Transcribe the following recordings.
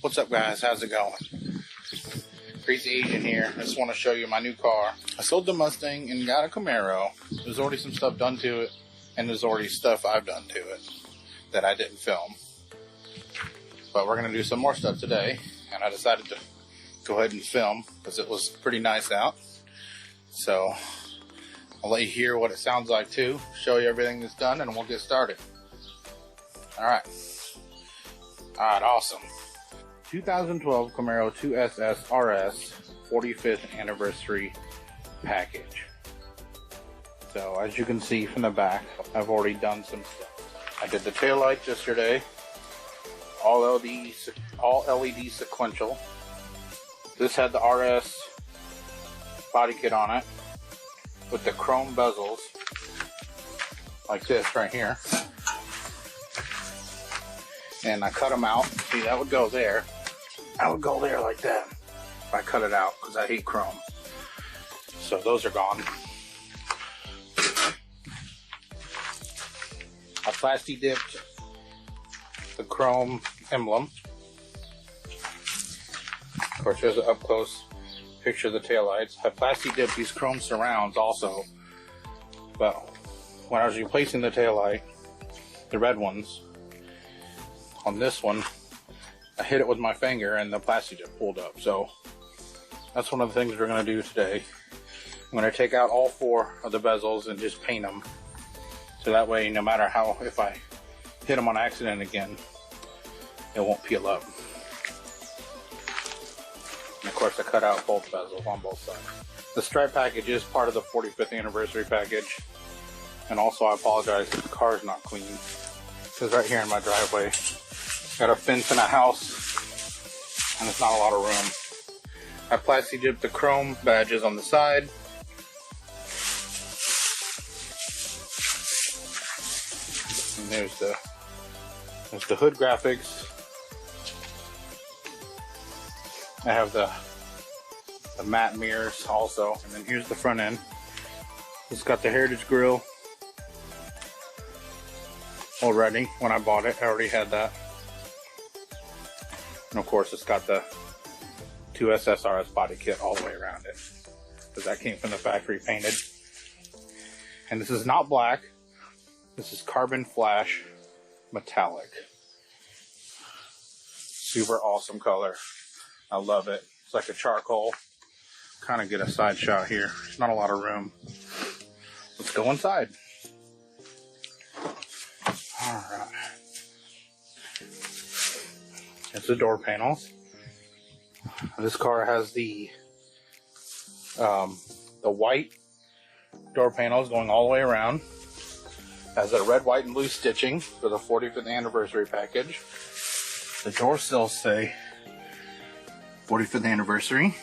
What's up, guys? How's it going? Crazy Asian here. I just want to show you my new car. I sold the Mustang and got a Camaro. There's already some stuff done to it, and there's already stuff I've done to it that I didn't film. But we're going to do some more stuff today, and I decided to go ahead and film because it was pretty nice out. So I'll let you hear what it sounds like too, show you everything that's done, and we'll get started. Alright, awesome. 2012 Camaro 2SS RS 45th anniversary package. So as you can see from the back, I've already done some stuff. I did the taillight yesterday, all LED sequential. This had the RS body kit on it with the chrome bezels like this right here. And I cut them out. See, that would go there. I would go there like that if I cut it out because I hate chrome. So those are gone. I plasti dipped the chrome emblem. Of course, there's an up close picture of the taillights. I plasti dipped these chrome surrounds also. But when I was replacing the taillight, the red ones, on this one, I hit it with my finger and the plastic just pulled up. So that's one of the things we're going to do today. I'm going to take out all 4 of the bezels and just paint them. So that way, no matter how, if I hit them on accident again, it won't peel up. And of course, I cut out both bezels on both sides. The stripe package is part of the 45th anniversary package. And also, I apologize if the car is not clean. Because right here in my driveway, got a fence and a house, and it's not a lot of room. I plasti dipped the chrome badges on the side. And there's the hood graphics. I have the matte mirrors also, and then here's the front end. It's got the Heritage Grille already. When I bought it, I already had that. And of course, it's got the 2SS RS body kit all the way around it, because that came from the factory painted. And this is not black. This is carbon flash metallic. Super awesome color. I love it. It's like a charcoal. Kind of get a side shot here. There's not a lot of room. Let's go inside. Alright. It's the door panels. This car has the white door panels going all the way around. Has a red, white, and blue stitching for the 45th anniversary package. The door sills say 45th anniversary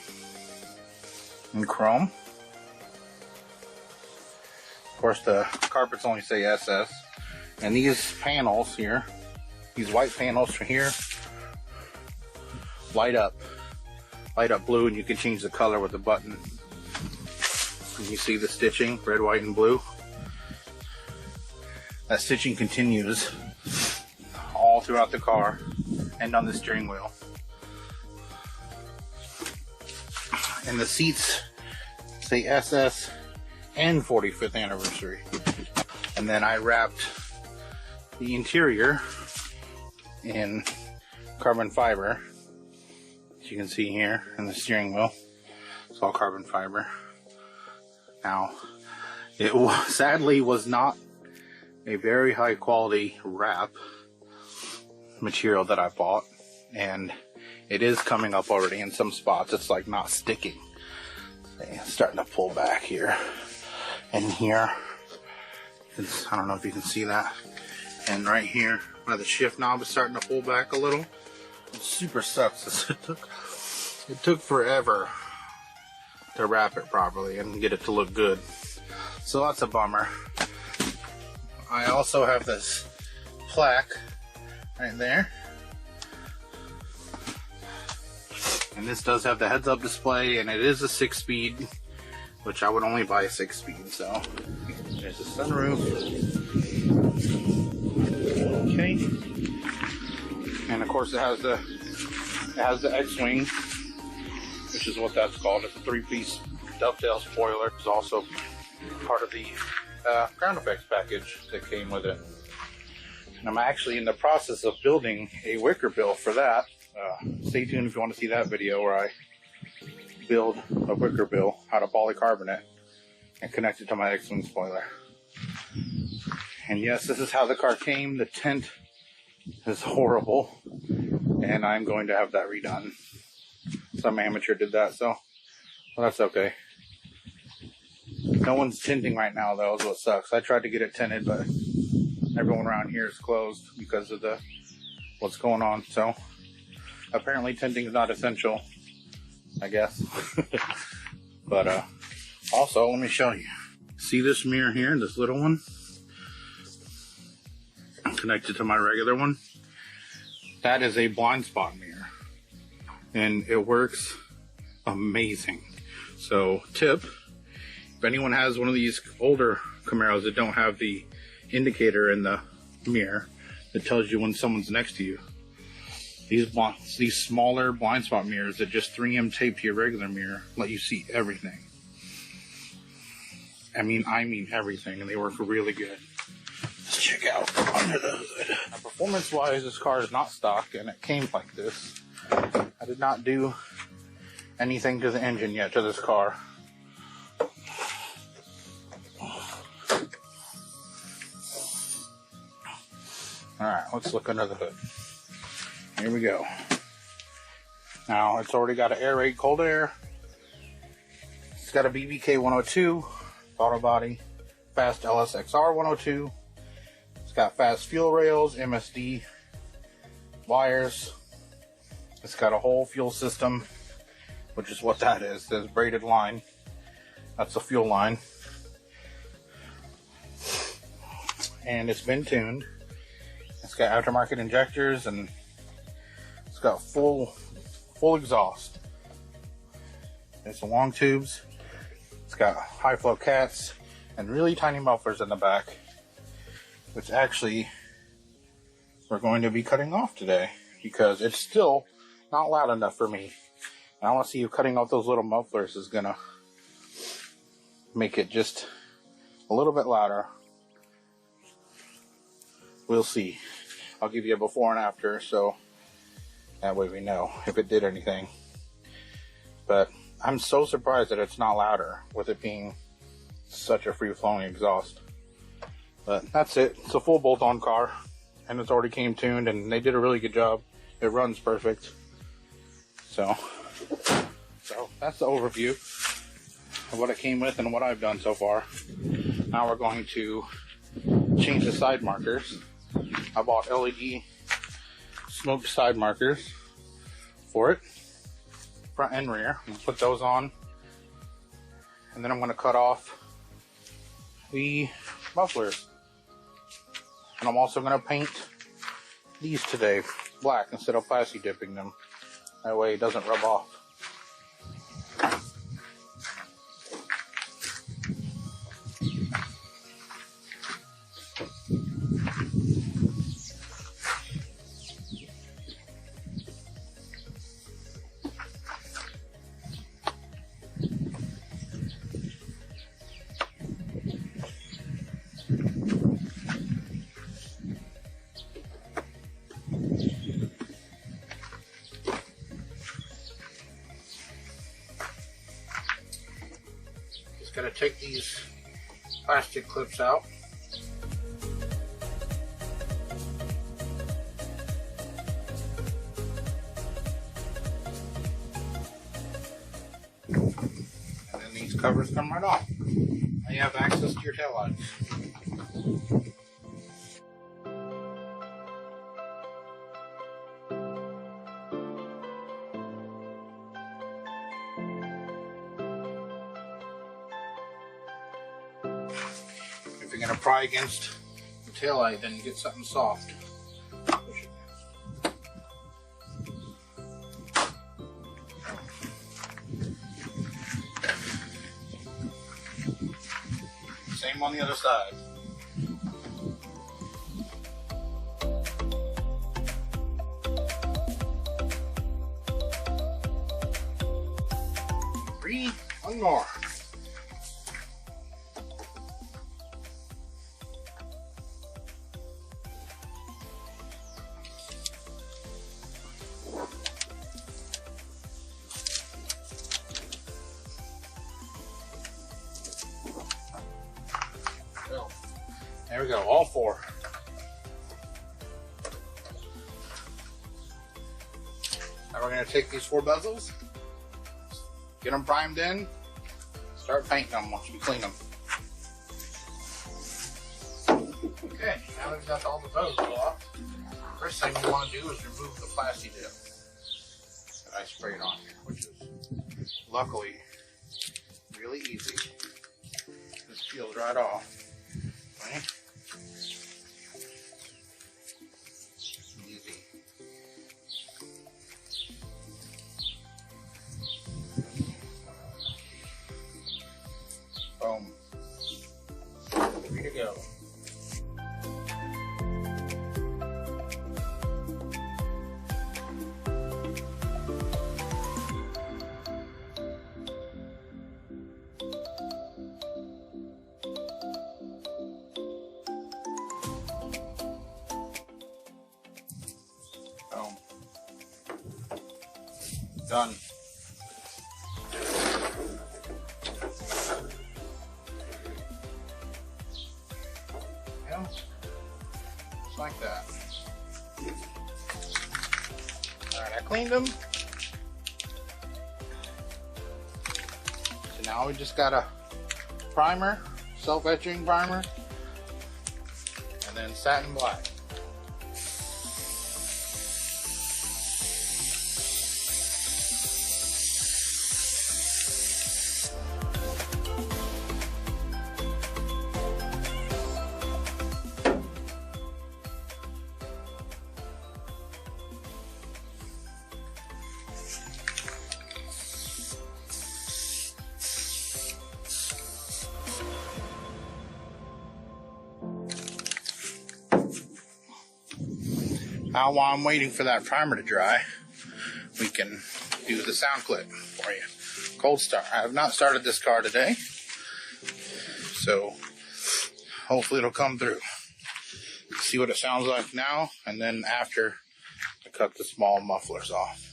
in chrome. Of course, the carpets only say SS. And these panels here, these white panels from here, light up blue, and you can change the color with the button. And you see the stitching, red, white, and blue. That stitching continues all throughout the car and on the steering wheel. And the seats say SS and 45th anniversary. And then I wrapped the interior in carbon fiber. As you can see here in the steering wheel, it's all carbon fiber. Now, it sadly was not a very high quality wrap material that I bought, and it is coming up already in some spots. It's like not sticking. It's starting to pull back here and here. I don't know if you can see that. And right here where the shift knob is starting to pull back a little. It super sucks. It took forever to wrap it properly and get it to look good. So that's a bummer. I also have this plaque right there. And this does have the heads-up display, and it is a 6-speed, which I would only buy a 6-speed. So there's the sunroof. Okay. And of course it has the It has the X-Wing, which is what that's called. It's a 3-piece dovetail spoiler. It's also part of the ground effects package that came with it. And I'm actually in the process of building a wicker bill for that. Stay tuned if you want to see that video where I build a wicker bill out of polycarbonate and connect it to my X-Wing spoiler. And yes, this is how the car came. The tint is horrible, and I'm going to have that redone. Some amateur did that, so well, that's okay. No one's tinting right now, though, is what sucks. I tried to get it tinted, but everyone around here is closed because of what's going on. So apparently tinting is not essential, I guess. But also, let me show you. See this mirror here, this little one? Connected to my regular one. That is a blind spot mirror, and it works amazing. So tip, if anyone has one of these older Camaros that don't have the indicator in the mirror that tells you when someone's next to you, these smaller blind spot mirrors that just 3M tape to your regular mirror let you see everything. I mean everything, and they work really good. Let's check out under the hood. Now, performance-wise, this car is not stock, and it came like this. I did not do anything to the engine yet to this car. Alright, let's look under the hood. Here we go. Now, it's already got an air raid cold air. It's got a BBK 102 throttle body, fast LSXR 102. It's got fast fuel rails, MSD wires. It's got a whole fuel system, which is what that is. There's braided line. That's the fuel line. And it's been tuned. It's got aftermarket injectors, and it's got full exhaust. It's long tubes. It's got high flow cats and really tiny mufflers in the back, which actually we're going to be cutting off today because it's still not loud enough for me. And I want to see if cutting off those little mufflers is gonna make it just a little bit louder. We'll see. I'll give you a before and after, so that way we know if it did anything. But I'm so surprised that it's not louder with it being such a free-flowing exhaust. But that's it. It's a full bolt-on car, and it's already came tuned, and they did a really good job. It runs perfect. So that's the overview of what it came with and what I've done so far. Now we're going to change the side markers. I bought LED smoked side markers for it, front and rear. I'm gonna put those on, and then I'm gonna cut off the mufflers. And I'm also gonna paint these today black instead of plasti dipping them. That way it doesn't rub off. Gotta take these plastic clips out. And then these covers come right off. Now you have access to your taillights. If you're going to pry against the taillight, then you get something soft. Same on the other side. One more. So, there we go, all 4. Now we're going to take these 4 bezels, get them primed in, start painting them once we clean them. Okay, now we've got all the bezels off. First thing we want to do is remove the plastic dip that I sprayed on here, which is luckily really easy. This peels right off. Okay? Easy. Boom. Ready to go. Boom. Done. Yeah, just like that. Alright, I cleaned them. So now we just got a primer, self-etching primer, and then satin black. Now while I'm waiting for that primer to dry, we can do the sound clip for you. Cold start. I have not started this car today, so hopefully it'll come through. See what it sounds like now, and then after I cut the small mufflers off.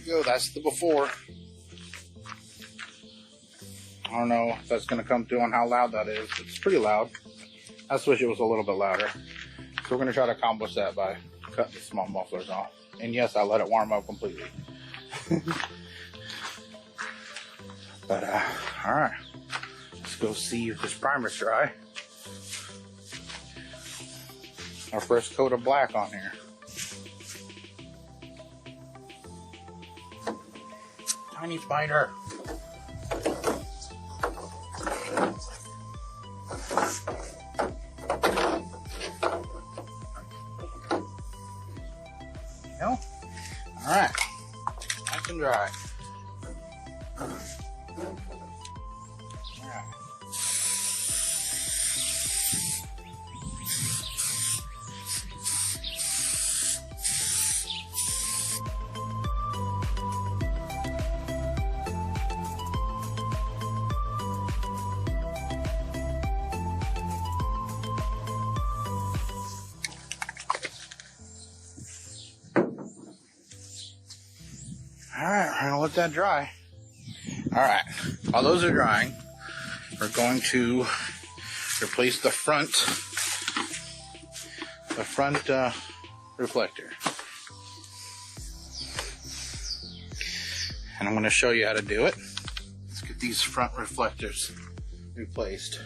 Go, that's the before. I don't know if that's going to come through on how loud that is. It's pretty loud. I just wish it was a little bit louder. So we're going to try to accomplish that by cutting the small mufflers off. And yes, I let it warm up completely. But, alright. Let's go see if this primer's dry. Our first coat of black on here. Tiny spider. No? Alright. Nice and dry. Alright. Alright, we're going to let that dry. Alright, while those are drying, we're going to replace the front reflector. And I'm going to show you how to do it. Let's get these front reflectors replaced.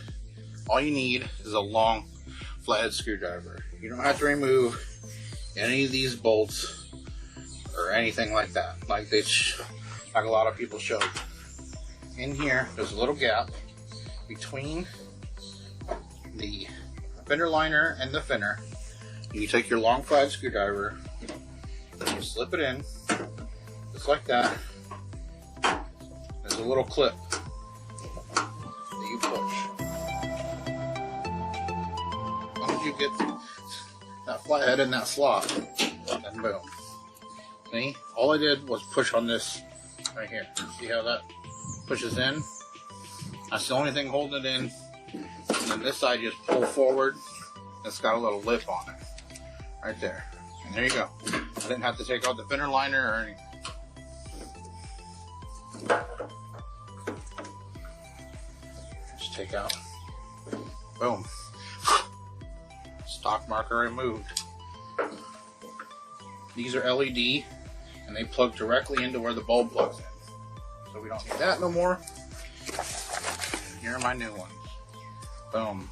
All you need is a long flathead screwdriver. You don't have to remove any of these bolts or anything like that, like a lot of people showed. In here, there's a little gap between the fender liner and the fender. You take your long flat screwdriver, you slip it in, just like that. There's a little clip that you push. As long as you get that flathead in that slot, and boom. See? All I did was push on this right here. See how that pushes in? That's the only thing holding it in. And then this side just pull forward. It's got a little lip on it. Right there. And there you go. I didn't have to take out the fender liner or anything. Just take out. Boom. Stock marker removed. These are LED and they plug directly into where the bulb plugs in. So we don't need that no more. Here are my new ones. Boom.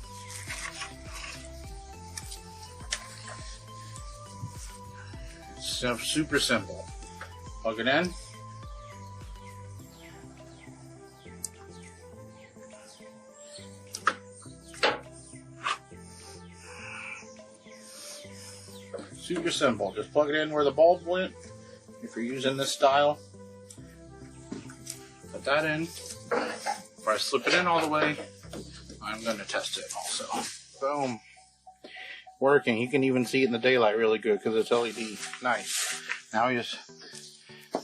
It's super simple. Plug it in. Super simple. Just plug it in where the bulb went. If you're using this style, put that in. If I slip it in all the way, I'm going to test it also. Boom. Working. You can even see it in the daylight really good because it's LED. Nice. Now you just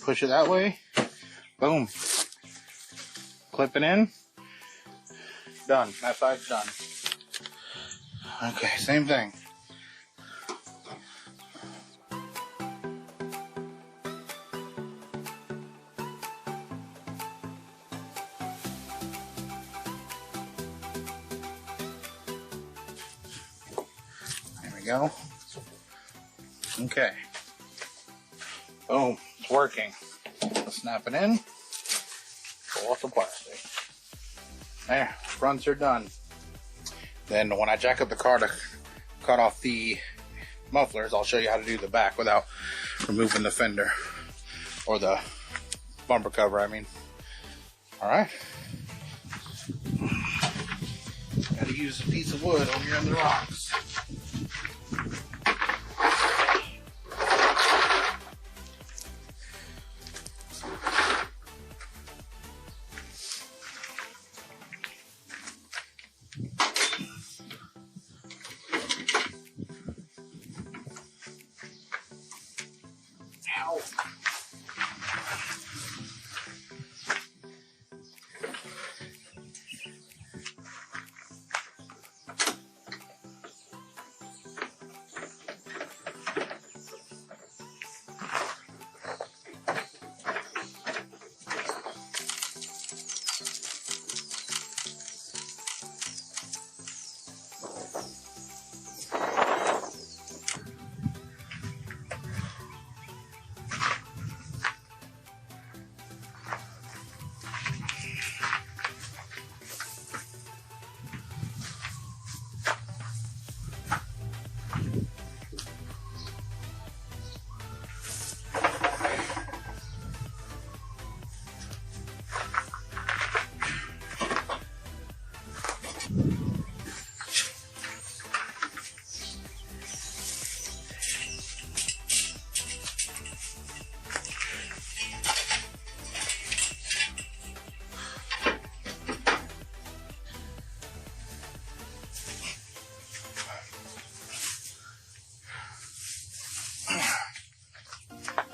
push it that way. Boom. Clip it in. Done. That side's done. Okay, same thing. Go. Okay. Boom. It's working. Snap it in. Pull off the plastic. There. Fronts are done. Then when I jack up the car to cut off the mufflers, I'll show you how to do the back without removing the fender or the bumper cover, I mean. Alright. Gotta use a piece of wood when you're in the rocks.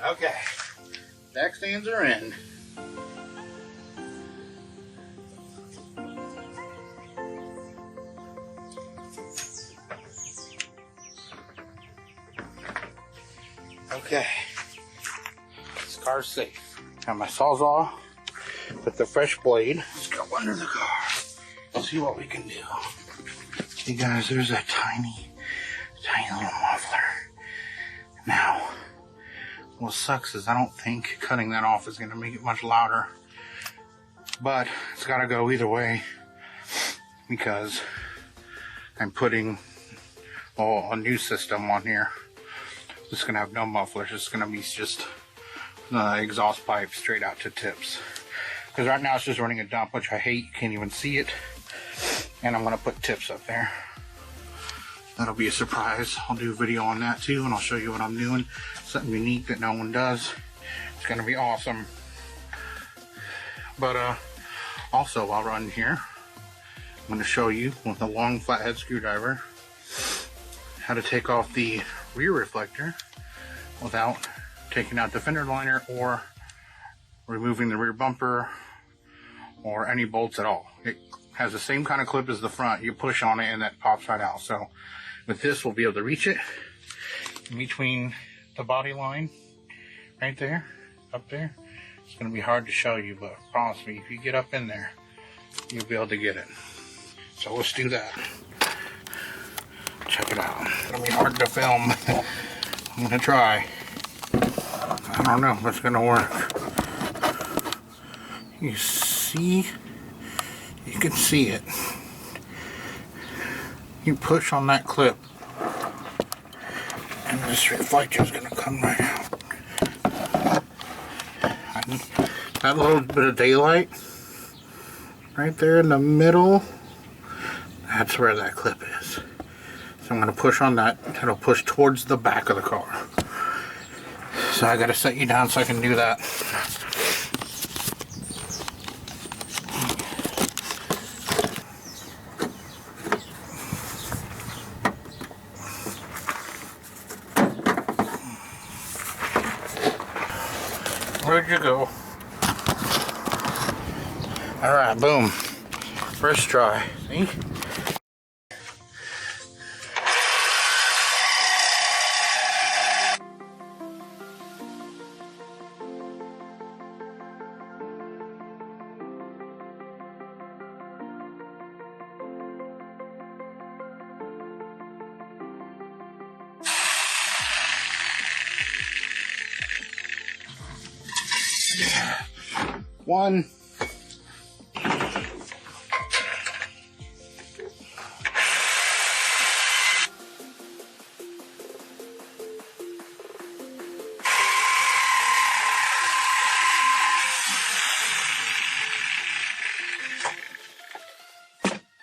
Okay, jack stands are in. Okay, this car's safe. Got my Sawzall with the fresh blade. Let's go under the car. Let's see what we can do. See guys, there's a tiny little muffler. Now, what sucks is I don't think cutting that off is going to make it much louder. But it's got to go either way because I'm putting a new system on here. It's going to have no mufflers. It's going to be just the exhaust pipe straight out to tips. Because right now it's just running a dump, which I hate. You can't even see it. And I'm going to put tips up there. That'll be a surprise. I'll do a video on that too, and I'll show you what I'm doing. Something unique that no one does. It's gonna be awesome. But also while we're on here, I'm gonna show you with a long flathead screwdriver how to take off the rear reflector without taking out the fender liner or removing the rear bumper or any bolts at all. It has the same kind of clip as the front. You push on it and that pops right out. So with this, we'll be able to reach it in between the body line right there, up there. It's going to be hard to show you, but promise me, if you get up in there, you'll be able to get it. So let's do that. Check it out. It's going to be hard to film. I'm going to try. I don't know if it's going to work. You see? You can see it. You push on that clip and this reflector is going to come right out. That little bit of daylight right there in the middle, that's where that clip is. So I'm going to push on that. It'll push towards the back of the car. So I got to set you down so I can do that. Where'd you go? Alright, boom. First try. See? One.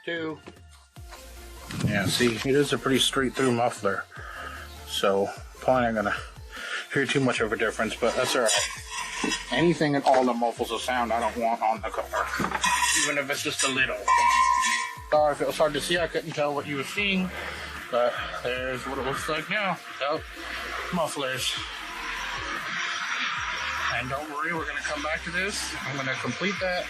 Two. Yeah, see, it is a pretty straight through muffler. So probably not gonna hear too much of a difference, but that's alright. Anything and all that muffles a sound I don't want on the car, even if it's just a little. Sorry if it was hard to see, I couldn't tell what you were seeing, but there's what it looks like now without mufflers. And don't worry, we're going to come back to this. I'm going to complete that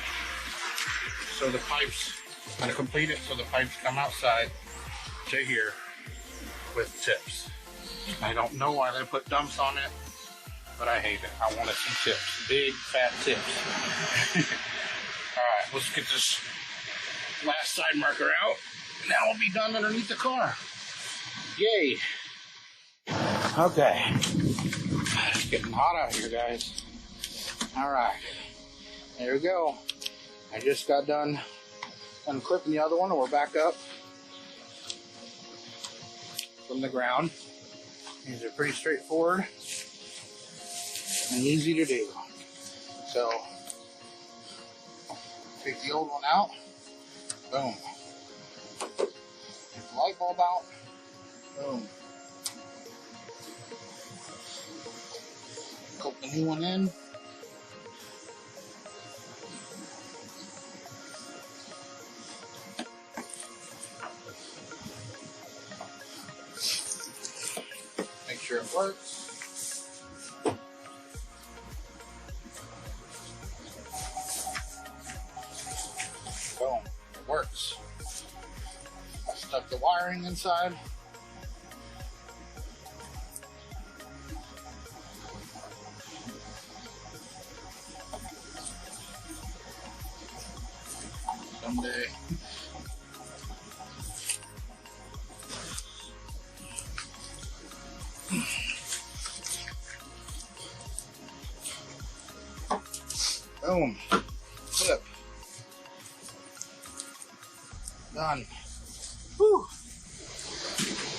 so the pipes, I'm going to complete it so the pipes come outside to here with tips. I don't know why they put dumps on it, but I hate it. I want to see tips. Big, fat tips. Alright, let's get this last side marker out. And that will be done underneath the car. Yay. Okay. It's getting hot out here, guys. Alright. There we go. I just got done unclipping the other one, and we're back up from the ground. These are pretty straightforward and easy to do. So, take the old one out. Boom. Take the light bulb out. Boom. Clip the new one in. Make sure it works. Boom, it works. I stuck the wiring inside. Someday. Boom. Flip. Done. Whew.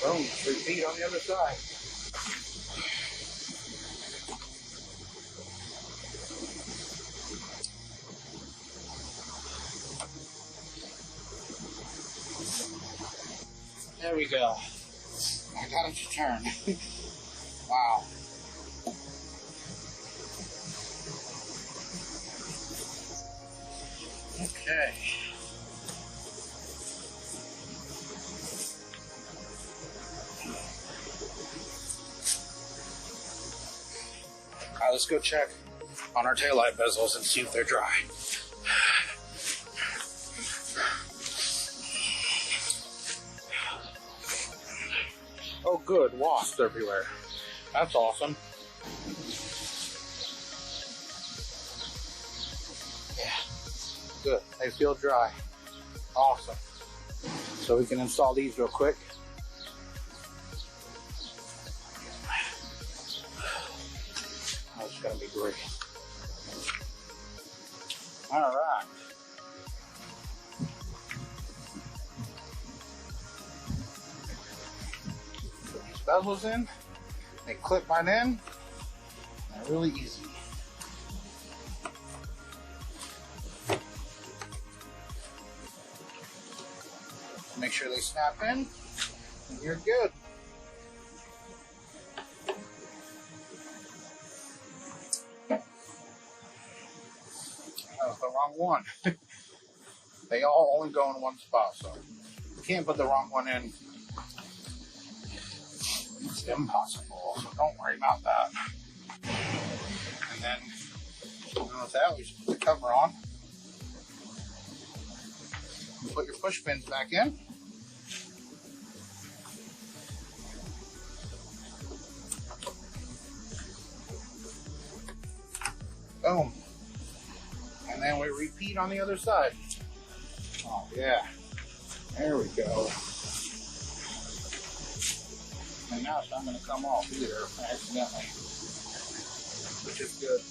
Boom. Repeat on the other side. There we go. I got it to turn. Wow. Okay. Alright, let's go check on our taillight bezels and see if they're dry. Oh good, wasps everywhere. That's awesome. Yeah, good. They feel dry. Awesome. So we can install these real quick. That's gonna be great. All right. Put these bezels in. They clip right in. They're really easy. Make sure they snap in, and you're good. That was the wrong one. They all only go in one spot, so you can't put the wrong one in. It's impossible, so don't worry about that. And then, with that, we just put the cover on. You put your push pins back in. Boom. And then we repeat on the other side. Oh yeah. There we go. And now it's not going to come off either accidentally, which is good.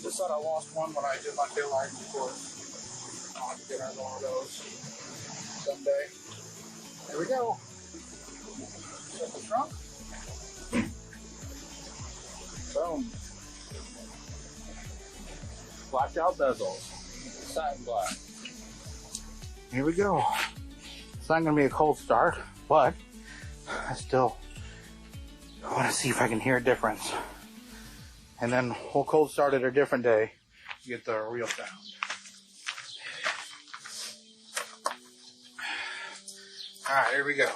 Just thought I lost one when I did my taillight before. I'll have to get another one of those someday. There we go. Set the trunk. Boom. Blacked out bezels. Satin black. Here we go. It's not going to be a cold start, but I want to see if I can hear a difference. And then we'll cold start at a different day to get the real sound. Alright, here we go.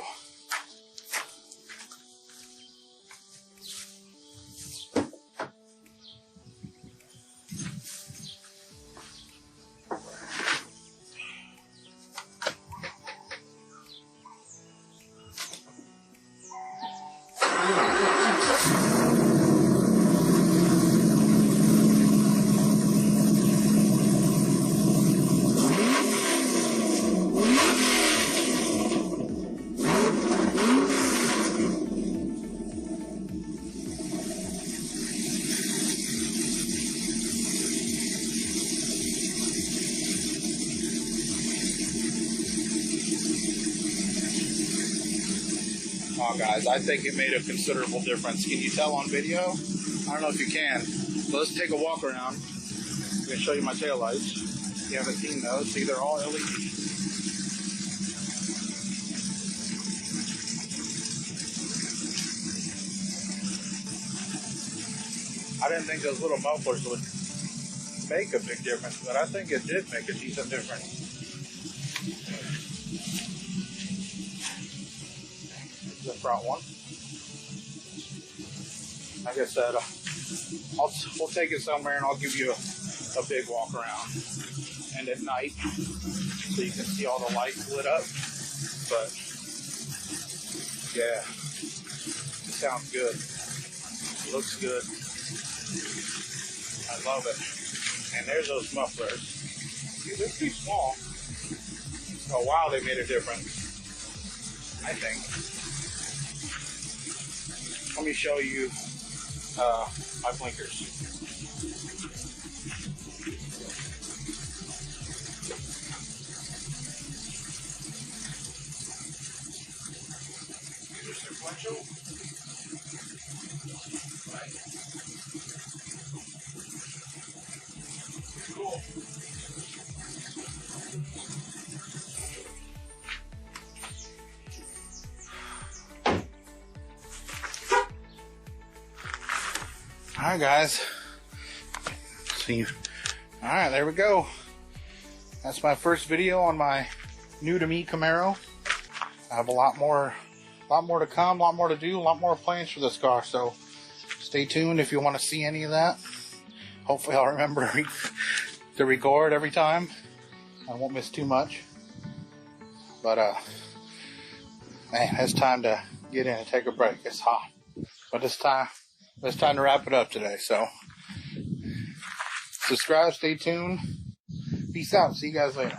Oh, guys, I think it made a considerable difference. Can you tell on video? I don't know if you can. So let's take a walk around. I'm going to show you my taillights. If you haven't seen those, see, they're all LED. I didn't think those little mufflers would make a big difference, but I think it did make a decent difference. The front one. Like I said, we'll take it somewhere and I'll give you a big walk around. And at night, so you can see all the lights lit up. But yeah, it sounds good. It looks good. I love it. And there's those mufflers. See, they're too small. Oh wow, they made a difference. I think. Let me show you my blinkers. These are Alright guys, see, alright, there we go. That's my first video on my new to me Camaro. I have a lot more to come, a lot more to do, a lot more plans for this car, so stay tuned if you want to see any of that. Hopefully I'll remember to record every time. I won't miss too much. But man, it's time to get in and take a break. It's hot. But it's time to wrap it up today. So subscribe, stay tuned. Peace out. See you guys later.